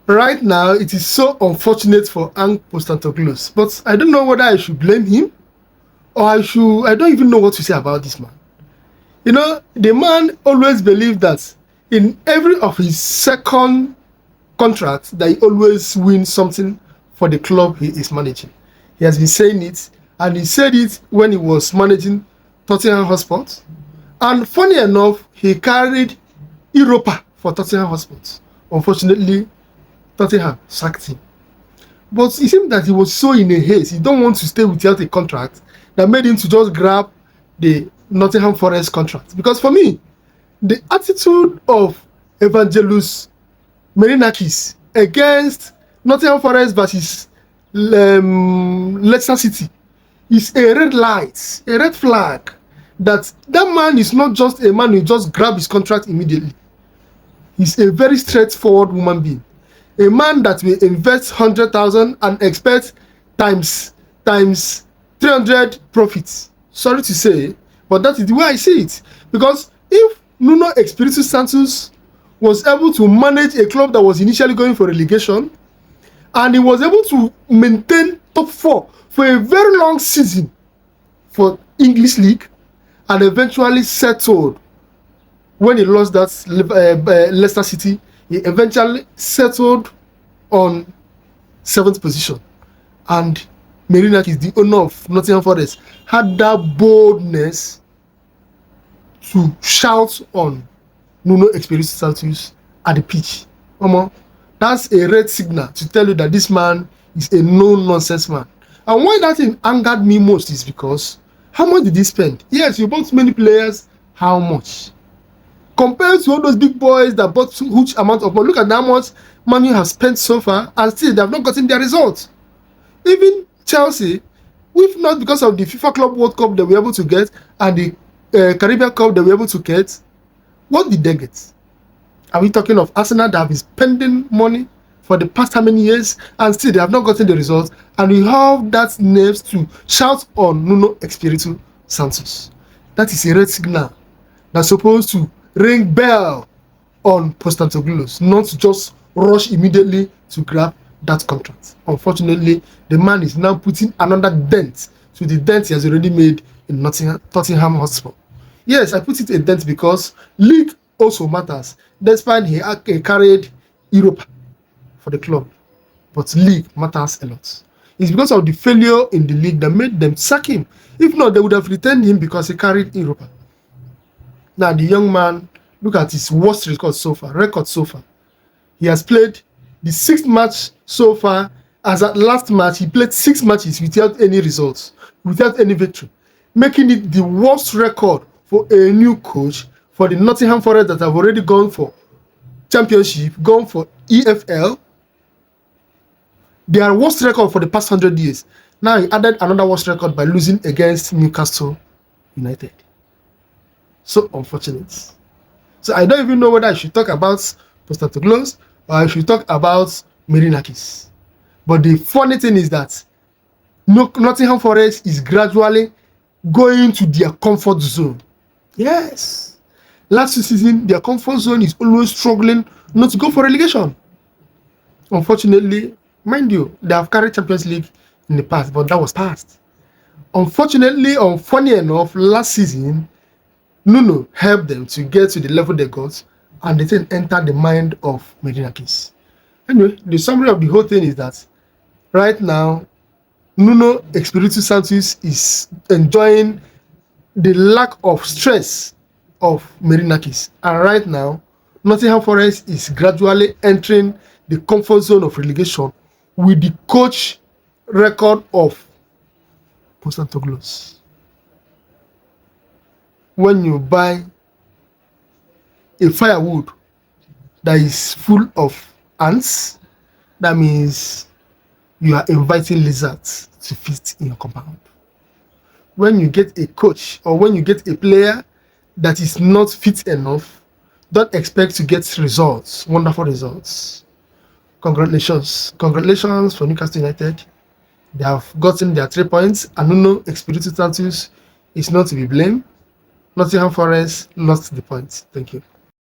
Right now, it is so unfortunate for Ange Postecoglou, but I don't know whether I should blame him or I don't even know what to say about this man. You know, the man always believed that in every of his second contract that he always wins something for the club he is managing. He has been saying it, and he said it when he was managing Tottenham Hotspur. And funny enough, he carried Europa for Tottenham Hotspur. Unfortunately, Tottenham sacked him. But it seemed that he was so in a haste. He don't want to stay without a contract that made him to just grab the Nottingham Forest contract. Because for me, the attitude of Evangelus Marinakis against Nottingham Forest versus Leicester City is a red light, a red flag that man is not just a man who just grab his contract immediately. He's a very straightforward human being. A man that will invest 100,000 and expect times 300 profits. Sorry to say, but that is the way I see it. Because if Nuno Espirito Santos was able to manage a club that was initially going for relegation, and he was able to maintain top 4 for a very long season for English League, and eventually settled when he lost that Leicester City, he eventually settled on 7th position. And Marinakis, the owner of Nottingham Forest, had that boldness to shout on Nuno Espirito Santos at the pitch. That's a red signal to tell you that this man is a no-nonsense man. And why that thing angered me most is because how much did he spend? Yes, you bought many players. How much? Compared to all those big boys that bought huge amount of money, look at how much money has spent so far, and still they have not gotten their results. Even Chelsea, if not because of the FIFA Club World Cup they were able to get and the Caribbean Cup they were able to get, what did they get? Are we talking of Arsenal that have been spending money for the past how many years and still they have not gotten the results, and we have that nerves to shout on Nuno Espirito Santos? That is a red signal that's supposed to ring bell on Postecoglou, not just rush immediately to grab that contract. Unfortunately, the man is now putting another dent to the dent he has already made in Tottenham Hotspur. Yes, I put it a dent because league also matters, despite he carried Europa for the club. But league matters a lot. It's because of the failure in the league that made them sack him. If not, they would have retained him because he carried Europa. Now, the young man, look at his worst record so far. He has played the 6th match so far. As at last match, he played 6 matches without any results, without any victory, making it the worst record for a new coach for the Nottingham Forest that have already gone for championship, gone for EFL. Their worst record for the past 100 years. Now he added another worst record by losing against Newcastle United. So unfortunate. So I don't even know whether I should talk about Postecoglou or I should talk about Marinakis. But the funny thing is that Nottingham Forest is gradually going to their comfort zone. Yes. Last season, their comfort zone is always struggling not to go for relegation. Unfortunately, mind you, they have carried Champions League in the past, but that was past. Unfortunately, or funny enough, last season, Nuno helped them to get to the level they got, and they then entered the mind of Marinakis. Anyway, the summary of the whole thing is that right now, Nuno Espirito Santos is enjoying the lack of stress of Marinakis. And right now, Nottingham Forest is gradually entering the comfort zone of relegation with the coach record of Postecoglou. When you buy a firewood that is full of ants, that means you are inviting lizards to feast in your compound. When you get a coach or when you get a player that is not fit enough, don't expect to get results, wonderful results. Congratulations for Newcastle United. They have gotten their 3 points, and Nuno Espirito Santos is not to be blamed. Nottingham Forest lost the points. Thank you.